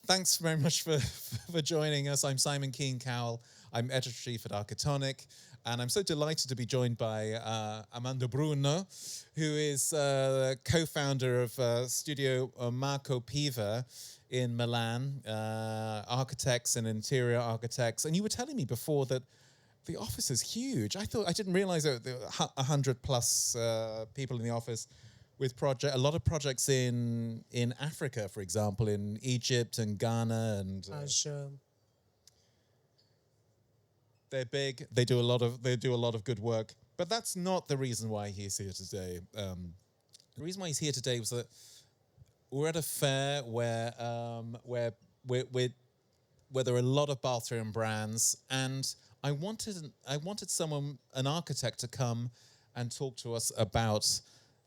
Thanks very much for joining us. I'm Simon Keane-Cowell. I'm editor-in-chief at Architonic, and I'm so delighted to be joined by Armando Bruno, who is co-founder of Studio Marco Piva in Milan, architects and interior architects. And you were telling me before that the office is huge. I didn't realize that there were 100 plus people in the office with a lot of projects in Africa, for example, in Egypt and Ghana, and Sure. they're big. They do a lot of good work. But that's not the reason why he's here today. The reason why he's here today was that we're at a fair where there are a lot of bathroom brands, and I wanted an architect to come and talk to us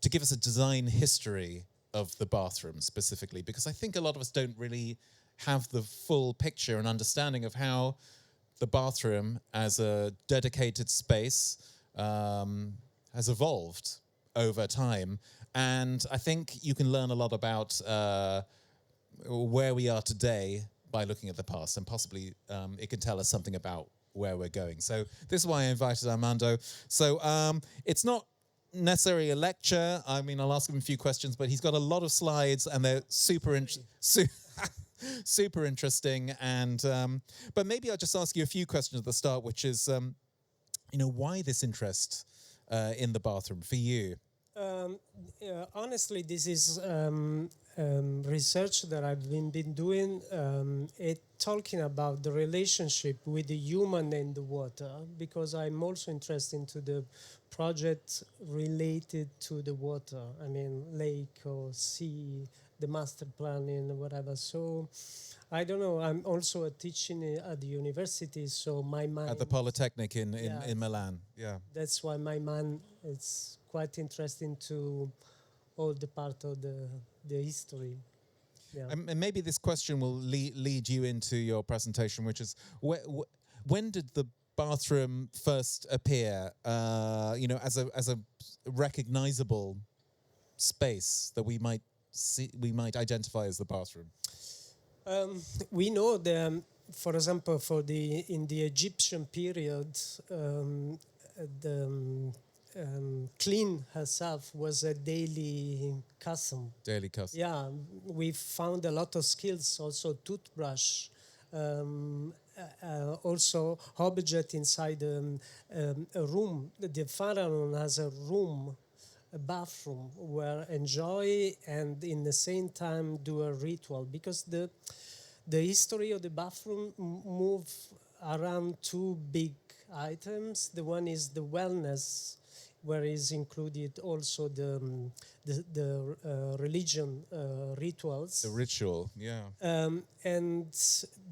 to give us a design history of the bathroom specifically, because I think a lot of us don't really have the full picture and understanding of how the bathroom as a dedicated space has evolved over time. And I think you can learn a lot about where we are today by looking at the past, and possibly it can tell us something about where we're going. So this is why I invited Armando. So it's not necessarily a lecture. I mean, I'll ask him a few questions, but he's got a lot of slides, and they're super interesting. And but maybe I'll just ask you a few questions at the start, which is, why this interest in the bathroom for you? Honestly, this is research that I've been doing, talking about the relationship with the human and the water, because I'm also interested into the project related to the water. I mean, lake or sea, the master planning, whatever. So I don't know. I'm also teaching at the university, so my mind At the Polytechnic in Milan. Yeah. That's why my mind is quite interesting to all the part of the history. Yeah. And maybe this question will lead you into your presentation, which is when did the bathroom first appear? As a recognizable space that we might identify as the bathroom. We know that, for example, in the Egyptian period, clean herself was a daily custom. Daily custom. Yeah, we found a lot of skills, also toothbrush, also object inside a room. The pharaoh has a room, a bathroom, where enjoy and in the same time do a ritual, because the history of the bathroom move around two big items. The one is the wellness, where is included also the religion rituals. The ritual, yeah. And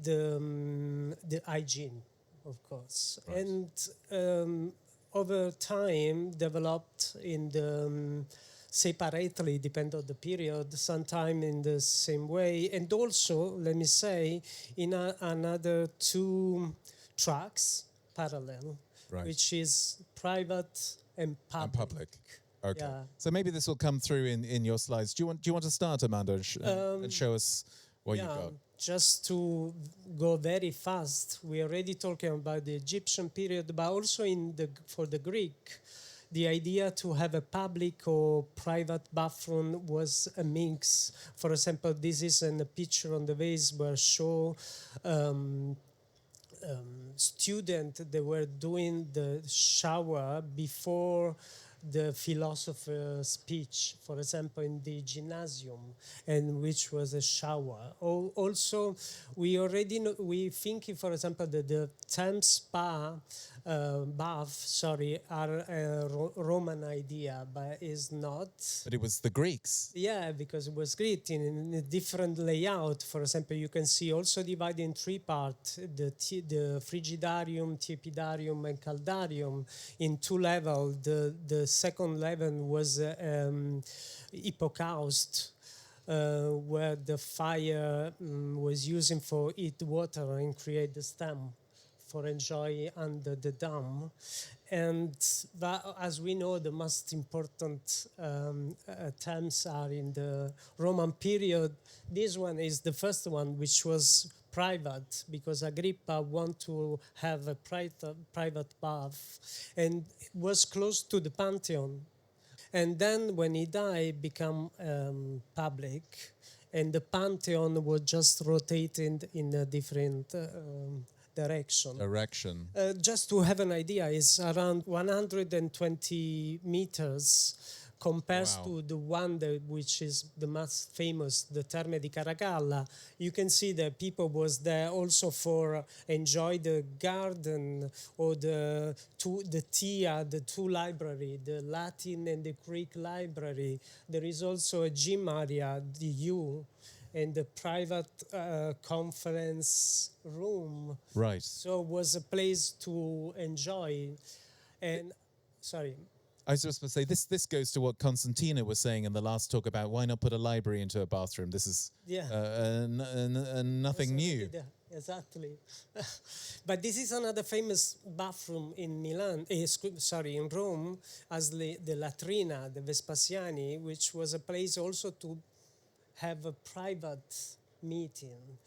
the hygiene, of course. Right. And over time developed in the separately, depend on the period, sometime in the same way. And also, let me say, in another two tracks parallel, right, which is private and public. Okay. Yeah. So maybe this will come through in your slides. Do you want to start, Armando, and show us what you've got? Just to go very fast, we're already talking about the Egyptian period, but also for the Greek, the idea to have a public or private bathroom was a mix. For example, this is a picture on the vase where show students, they were doing the shower before the philosopher's speech, for example, in the gymnasium, and which was a shower. Also, we already know, we think, for example, that the Thames bath, are a Roman idea, but is not. But it was the Greeks. Yeah, because it was Greek in a different layout. For example, you can see also divided in three parts, the frigidarium, tepidarium, and caldarium in two levels. The second level was hypocaust, where the fire was using for heat water and create the steam for enjoy under the dome. And that, as we know, the most important terms are in the Roman period. This one is the first one, which was private, because Agrippa wanted to have a private bath, and it was close to the Pantheon. And then when he died, became public, and the Pantheon was just rotating in a different direction. Just to have an idea, it's around 120 meters compares to the one which is the most famous, the Terme di Caracalla. You can see that people was there also for enjoy the garden or the TIA, the two library, the Latin and the Greek library. There is also a gym area, the U, and the private conference room. Right. So it was a place to enjoy. And sorry. I was just going to say, this goes to what Constantina was saying in the last talk about why not put a library into a bathroom. This is nothing new. Exactly. But this is another famous bathroom in Milan, in Rome, as the Latrina, the Vespasiani, which was a place also to have a private meeting,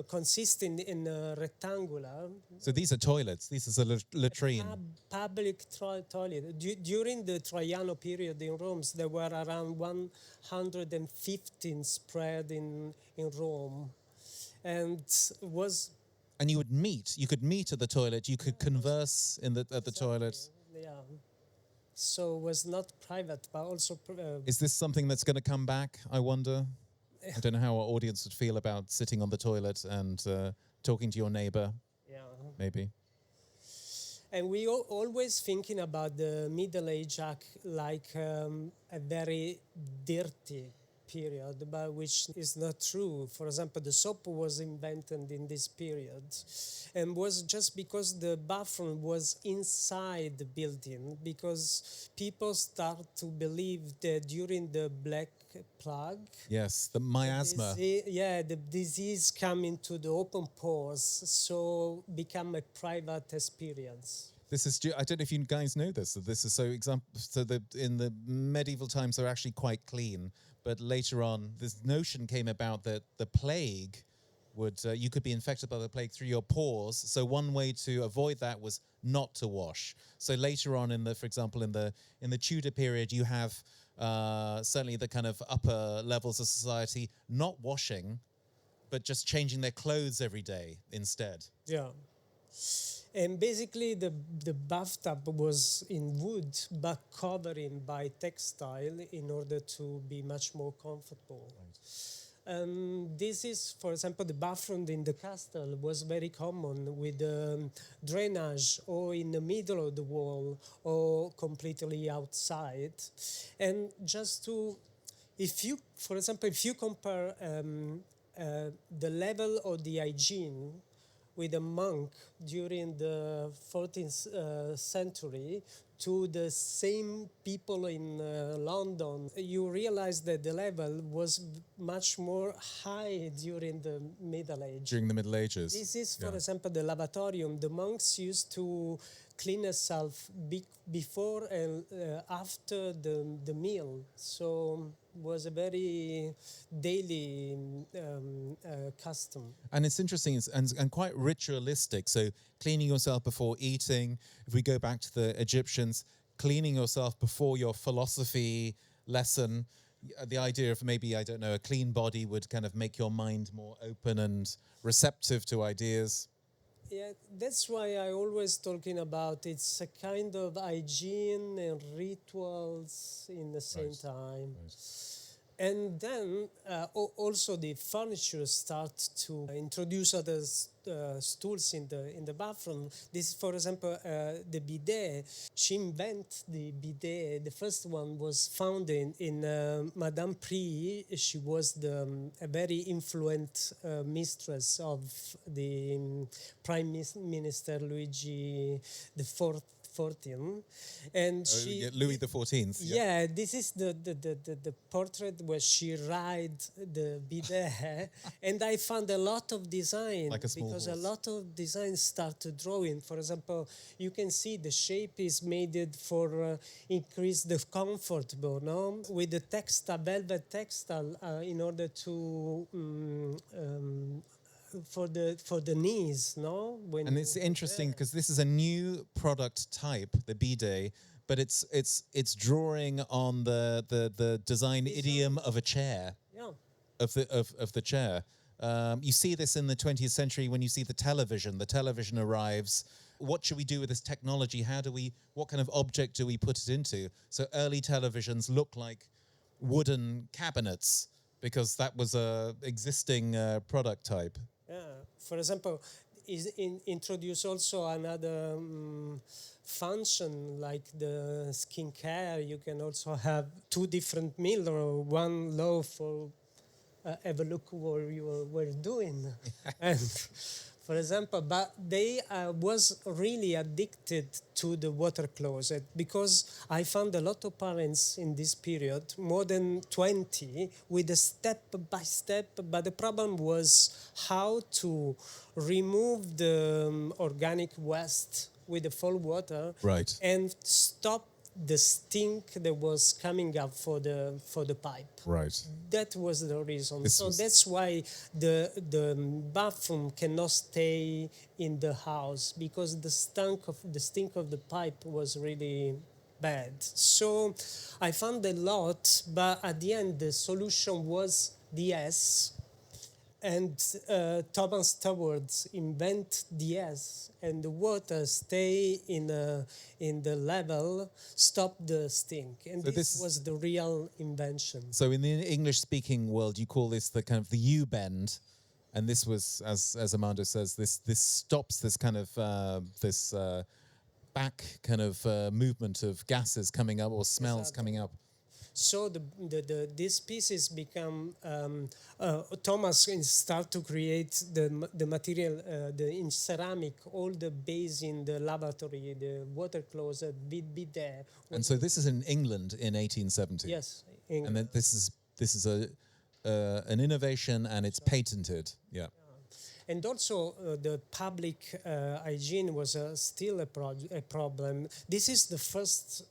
consisting in a rectangular. So these are toilets. This is a latrine. Public toilet. During the Traiano period in Rome, there were around 115 spread in Rome, and was. And you would meet. You could meet at the toilet. You could converse at the toilet. Yeah. So it was not private, but also. Is this something that's going to come back, I wonder? I don't know how our audience would feel about sitting on the toilet and talking to your neighbor. Yeah. Maybe. And we always thinking about the Middle Age like a very dirty period, but which is not true. For example, the soap was invented in this period, and was just because the bathroom was inside the building, because people start to believe that during the Black Plague, yes, the miasma, the disease come into the open pores, so become a private experience. This is. I don't know if you guys know this. This is in the medieval times they're actually quite clean, but later on this notion came about that the plague would you could be infected by the plague through your pores. So one way to avoid that was not to wash. So later on for example, in the Tudor period, you have certainly the kind of upper levels of society not washing, but just changing their clothes every day instead. Yeah. And basically, the bathtub was in wood, but covering by textile in order to be much more comfortable. Right. This is, for example, the bathroom in the castle was very common with drainage or in the middle of the wall or completely outside. And just to, if you compare the level of the hygiene with a monk during the 14th century to the same people in London, you realize that the level was much more high during the Middle Ages. During the Middle Ages. This is, for example, the lavatorium. The monks used to clean themselves before and after the meal. So was a very daily custom. And it's interesting and quite ritualistic. So cleaning yourself before eating. If we go back to the Egyptians, cleaning yourself before your philosophy lesson. The idea of maybe, I don't know, a clean body would kind of make your mind more open and receptive to ideas. Yeah, that's why I always talking about it's a kind of hygiene and rituals in the same time. Right. And then also the furniture start to introduce other stools in the bathroom. This is, for example, the bidet. She invented the bidet. The first one was found in Madame Prie. She was a very influent mistress of the Prime Minister Luigi XIV XIV, and she Louis the 14th. yeah, this is the portrait where she rides the bidet, and I found a lot of design Like a small because horse. a lot of designs start to draw in. For example, you can see the shape is made it for increase the comfortable, no, with the textile, velvet textile, in order to for the knees, no. When And it's interesting because this is a new product type, the bidet, but it's drawing on the design idiom of a chair, yeah. of the chair. You see this in the 20th century when you see the television. The television arrives. What should we do with this technology? What kind of object do we put it into? So early televisions look like wooden cabinets because that was a existing product type. Yeah. For example, introduce also another function like the skincare. You can also have two different mirror, one low for have a look what you were doing. And for example, but they was really addicted to the water closet because I found a lot of parents in this period, more than 20, with a step by step. But the problem was how to remove the organic waste with the fall water, Right. and stop the stink that was coming up for the pipe. Right. That was the reason. This So was- that's why the bathroom cannot stay in the house because the stink of the pipe was really bad. So I found a lot, but at the end the solution was DS. And Thomas Towards invent DS, and the water stay in the level, stop the stink, and So this this- was the real invention. So in the English-speaking world, you call this the kind of the U-bend, and this was, as Armando says, this stops this kind of this back kind of movement of gases coming up or smells Exactly. coming up. So these pieces become Thomas start to create the material in ceramic, all the base in the lavatory, the water closet, bidet. And so this is in England in 1870. Yes, And then this is an innovation, and it's patented. Yeah. and also the public hygiene was still a problem. This is the first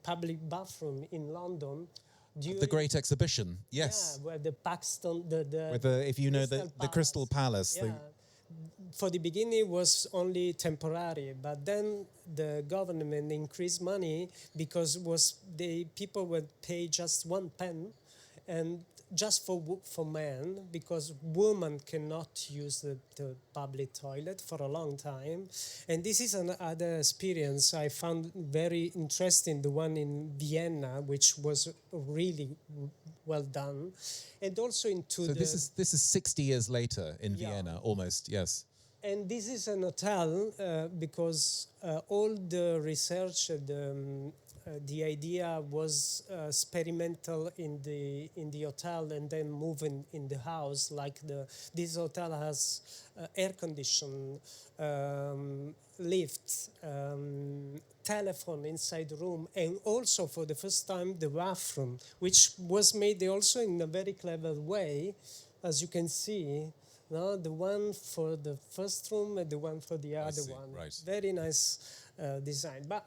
public bathroom in London. The Great Exhibition. Yes. Yeah, where the Paxton, the With if you know the Crystal Palace. Yeah. For the beginning, it was only temporary, but then the government increased money because people would pay just £1, and just for men, because women cannot use the public toilet for a long time. And this is another experience I found very interesting, the one in Vienna, which was really well done. And also So this is 60 years later in Vienna, almost, yes. And this is an hotel because all the research, the idea was experimental in the hotel and then moving in the house. Like this hotel has air condition, lift, telephone inside the room, and also for the first time the bathroom, which was made also in a very clever way, as you can see. No, the one for the first room and the one for the other one. Right. Very nice design. But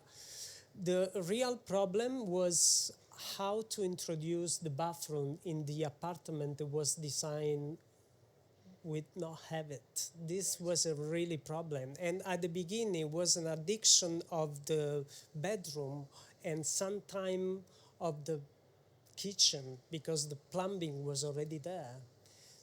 the real problem was how to introduce the bathroom in the apartment that was designed with not have it. This was a really problem. And at the beginning, it was an addiction of the bedroom and sometime of the kitchen because the plumbing was already there.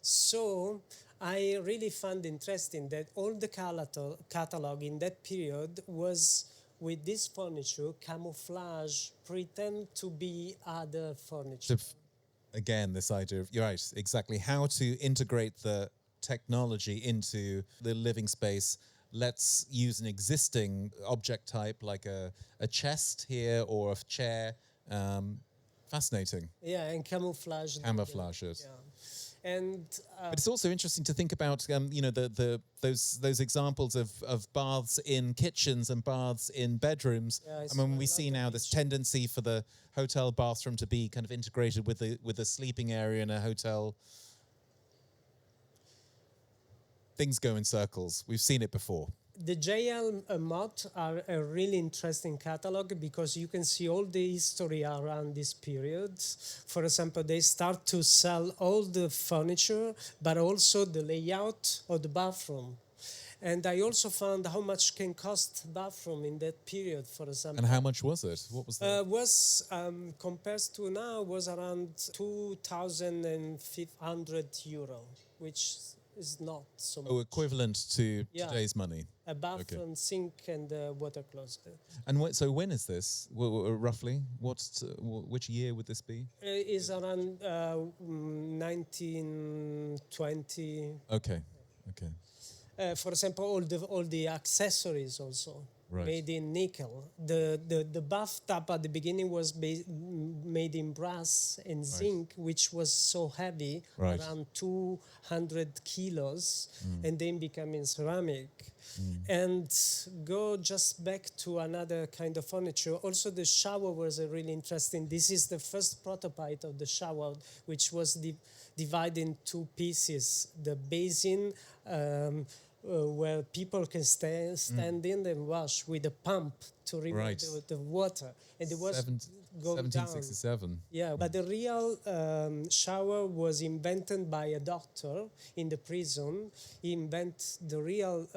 So I really found interesting that all the catalog in that period was with this furniture, camouflage, pretend to be other furniture. Again, this idea of, you're right, exactly, how to integrate the technology into the living space. Let's use an existing object type like a chest here or a chair. Fascinating. Yeah, and camouflage. Camouflage it. Yeah. And But it's also interesting to think about, those examples of baths in kitchens and baths in bedrooms. Yeah, I I mean, saw we a see lot of now this pictures. tendency for the hotel bathroom to be kind of integrated with the sleeping area in a hotel. Things go in circles. We've seen it before. The JL Mott are a really interesting catalog because you can see all the history around this period. For example, they start to sell all the furniture, but also the layout of the bathroom. And I also found how much can cost bathroom in that period, for example. And how much was it? What was that? Was compared to now was around 2,500 euro, which is not so much. Oh, equivalent to Yeah. today's money. A bathroom, sink, and a water closet. And so when is this? Roughly, which year would this be? Is around 1920. Okay. For example, all the accessories also Right. made in nickel. The bathtub at the beginning was made in brass and zinc, which was so heavy, Right. around 200 kilos, and then became in ceramic. And go just back to another kind of furniture. Also, the shower was really interesting. This is the first prototype of the shower, which was divided in two pieces. The basin, where people can stand in and wash with a pump to remove Right. the water. And it was go down. 1767. Yeah, but the real shower was invented by a doctor in the prison. He invented the real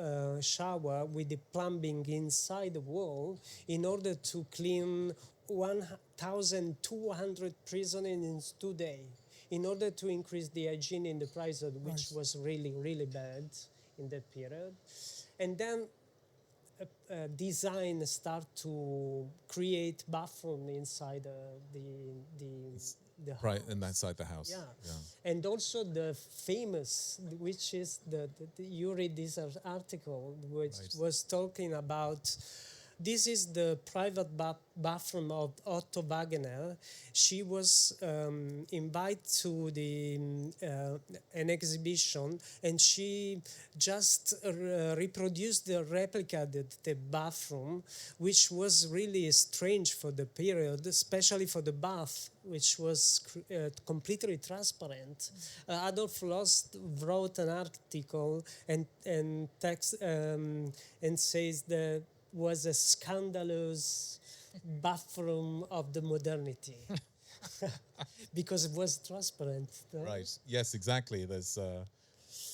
shower with the plumbing inside the wall in order to clean 1,200 prisoners in 2 days, in order to increase the hygiene in the prison, which was really, really bad in that period. And then design start to create bathroom inside the house. Right, and inside the house. Yeah. And also the famous, which is you read this article, which was talking about. This is the private bathroom of Otto Wagner. She was invited to an exhibition, and she just reproduced the replica of the bathroom, which was really strange for the period, especially for the bath, which was completely transparent. Adolf Loos wrote an article and text and says that was a scandalous bathroom of the modernity because it was transparent. Right. Yes, exactly. There's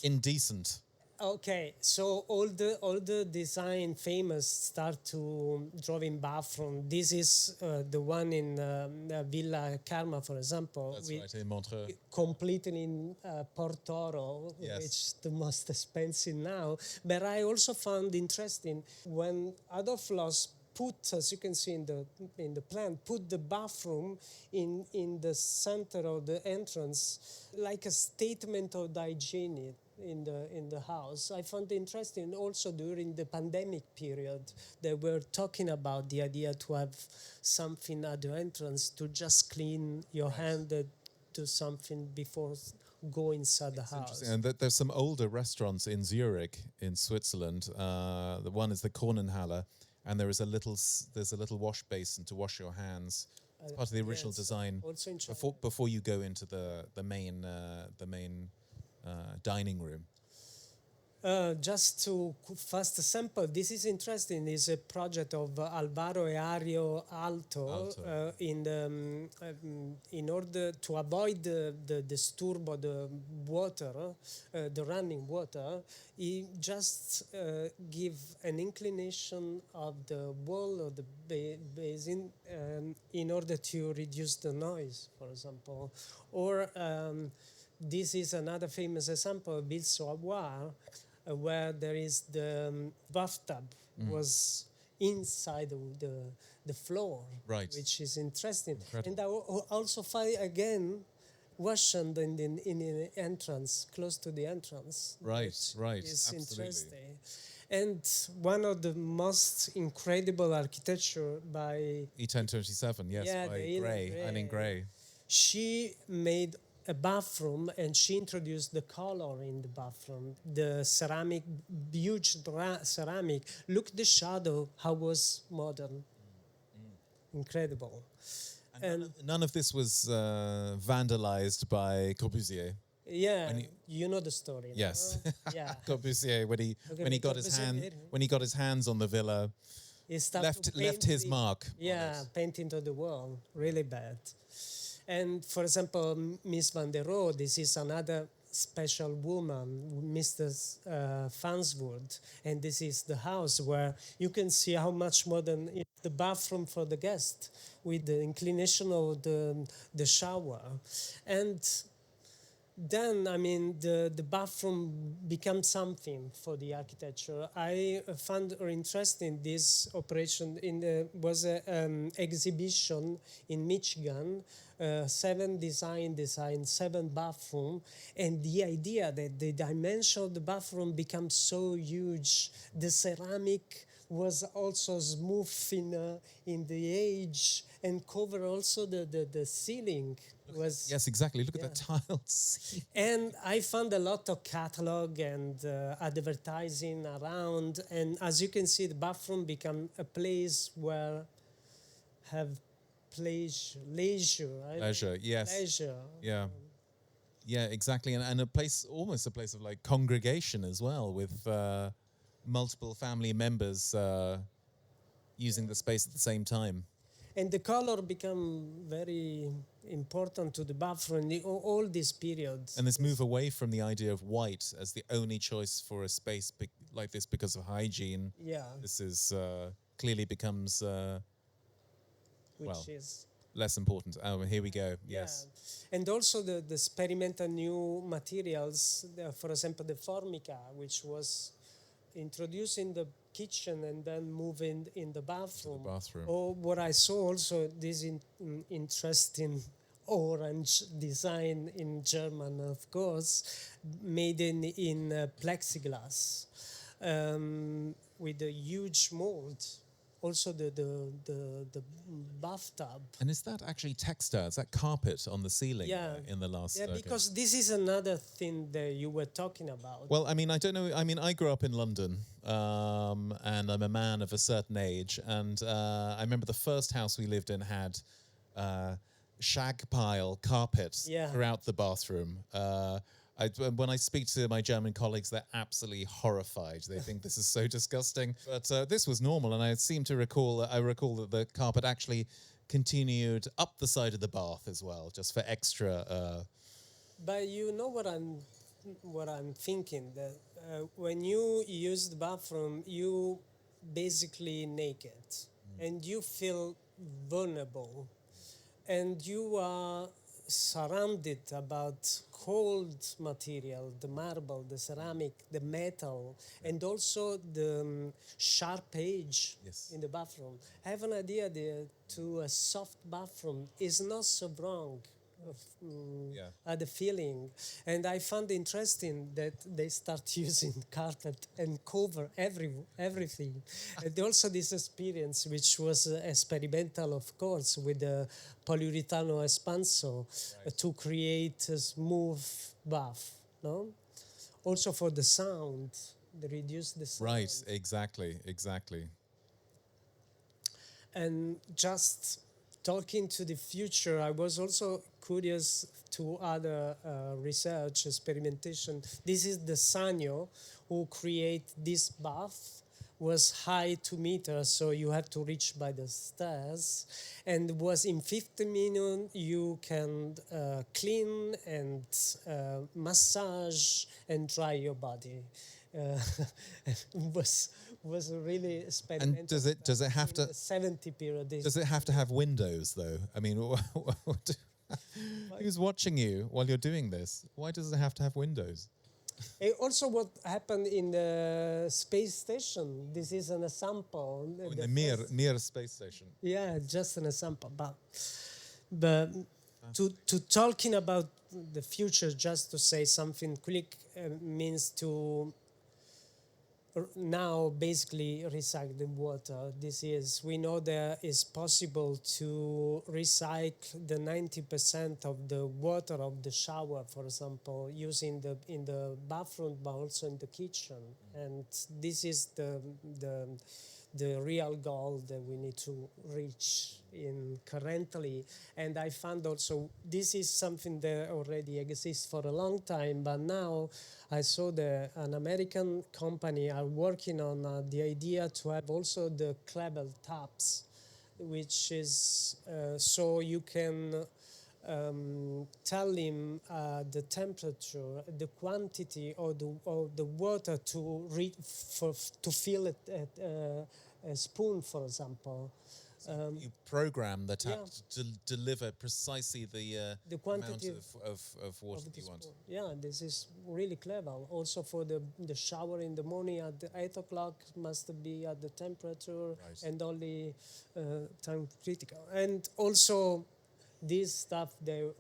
indecent. Okay, so all the design famous start to drawing bathroom. This is the one in Villa Karma, for example. That's right, in Montreux. Completely in Portoro, which is the most expensive now. But I also found interesting when Adolf Loos put, as you can see in the plan, put the bathroom in the center of the entrance, like a statement of the hygiene in the house. I found it interesting also during the pandemic period. They were talking about the idea to have something at the entrance to just clean your hand, do something before go inside the house. And there's some older restaurants in Zurich, in Switzerland. The one is the Kornenhalle, and there's a little wash basin to wash your hands. It's part of the original design. Also in China. Before you go into the main dining room. Just to first sample, this is interesting. It's a project of Alvaro e Ario Alto. In order to avoid the disturb of the water, the running water, he just give an inclination of the wall of the basin in order to reduce the noise, for example. Or this is another famous example, Ville-sur-Loire, where there is the bathtub was inside the floor, which is interesting. Incredible. And I also find again washing in the entrance, close to the entrance. Right. Is Absolutely. interesting. And one of the most incredible architecture by E1027, yes, by Gray, Eileen Gray. She made a bathroom, and she introduced the color in the bathroom, the ceramic, huge ceramic. Look the shadow, how was modern, incredible. And none of this was vandalized by Corbusier. Yeah, you know the story. Yes, No? Yeah. Corbusier when he got his hands on the villa, He started left his mark. Yeah, painting to the wall, really bad. And for example, Miss Van der Rohe, this is another special woman, Mrs. Farnsworth, and this is the house where you can see how much modern is the bathroom for the guest with the inclination of the shower. And then, I mean, the bathroom becomes something for the architecture. I found interesting this operation. Was an exhibition in Michigan, 7 design, 7 bathroom, and the idea that the dimension of the bathroom becomes so huge, the ceramic was also smooth in the edge and cover also the ceiling. Yes, exactly. Look at the tiles. And I found a lot of catalog and advertising around. And as you can see, the bathroom become a place where have leisure. Leisure, yes. Leisure. Yeah. Yeah, exactly. And almost a place of like congregation as well, with multiple family members using the space at the same time. And the color become very important to the bathroom in all these periods. And this move away from the idea of white as the only choice for a space like this because of hygiene. Yeah. This is clearly becomes Which is less important. Oh, here we go. Yes. Yeah. And also the experimental new materials, for example, the formica, which was introduced in the kitchen and then moving in the bathroom. Or what I saw also, this interesting orange design in German, of course, made in plexiglass with a huge mold. Also the bathtub. And is that actually textile? Is that carpet on the ceiling in the last? Yeah, because this is another thing that you were talking about. Well, I mean, I don't know. I mean, I grew up in London, and I'm a man of a certain age. And I remember the first house we lived in had shag pile carpets throughout the bathroom. When I speak to my German colleagues, they're absolutely horrified. They think this is so disgusting. But this was normal, and I recall that the carpet actually continued up the side of the bath as well, just for extra. But you know what I'm thinking, that when you use the bathroom, you basically naked, and you feel vulnerable, and you are surrounded about cold material, the marble, the ceramic, the metal, and also the sharp edge in the bathroom. I have an idea that to a soft bathroom is not so wrong. The feeling, and I found interesting that they start using carpet and cover everything. And also this experience, which was experimental, of course, with the polyurethano espanso to create a smooth bath. No, also for the sound, they reduce the sound. Right, exactly. And just talking to the future, I was also curious to other research, experimentation. This is the Sanyo who create this bath, was high 2 meters, so you have to reach by the stairs, and was in 50 minutes you can clean and massage and dry your body. Was really experimental. And does it have to 70 period? Does it have to have windows though? I mean, who's watching you while you're doing this? Why does it have to have windows? Also, what happened in the space station? This is an example. In the Mir space station. Yeah, just an example. But to talking about the future, just to say something quick, means to now basically recycled water. We know that it's possible to recycle the 90% of the water of the shower, for example, using in the bathroom, but also in the kitchen. And this is the real goal that we need to reach in currently. And I found also this is something that already exists for a long time, but now I saw that an American company are working on the idea to have also the Kleber taps, which is so you can tell him the temperature, the quantity of the water to to fill it at a spoon, for example. You program the tap Yeah. to deliver precisely the quantity amount of water that you want. Yeah, this is really clever. Also for the shower in the morning at the 8 o'clock must be at the temperature and only time critical. And also this stuff that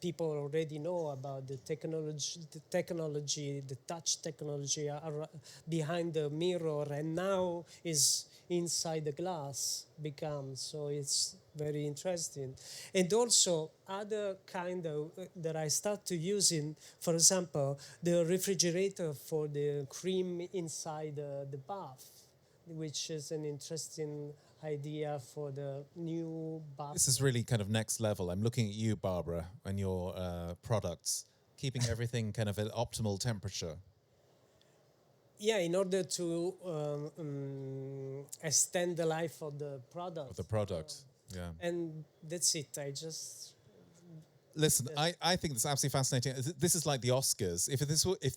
people already know about the technology, the touch technology are behind the mirror, and now is inside the glass becomes. So it's very interesting. And also other kind of that I start to using, for example, the refrigerator for the cream inside the bath, which is an interesting idea for the new bath. This is really kind of next level. I'm looking at you, Barbara, and your products, keeping everything kind of at optimal temperature. Yeah, in order to extend the life of the product. Of the product, yeah. And that's it. I just listen. I think that's absolutely fascinating. This is like the Oscars. If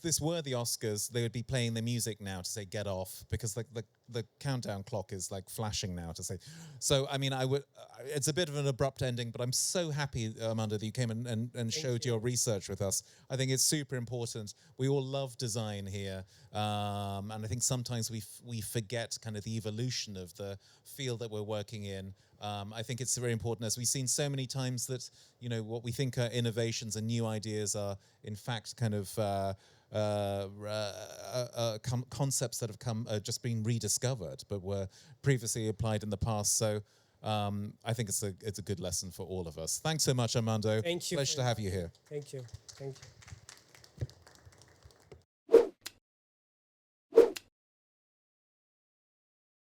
this were the Oscars, they would be playing the music now to say "get off" because the countdown clock is like flashing now to say. So I mean, I would. It's a bit of an abrupt ending, but I'm so happy, Armando, that you came and showed your research with us. I think it's super important. We all love design here, and I think sometimes we forget kind of the evolution of the field that we're working in. I think it's very important, as we've seen so many times, that what we think are innovations and new ideas are in fact kind of concepts that have come just been rediscovered, but were previously applied in the past. So I think it's a good lesson for all of us. Thanks so much, Armando. Thank you. Pleasure to have you here. Thank you. Thank you.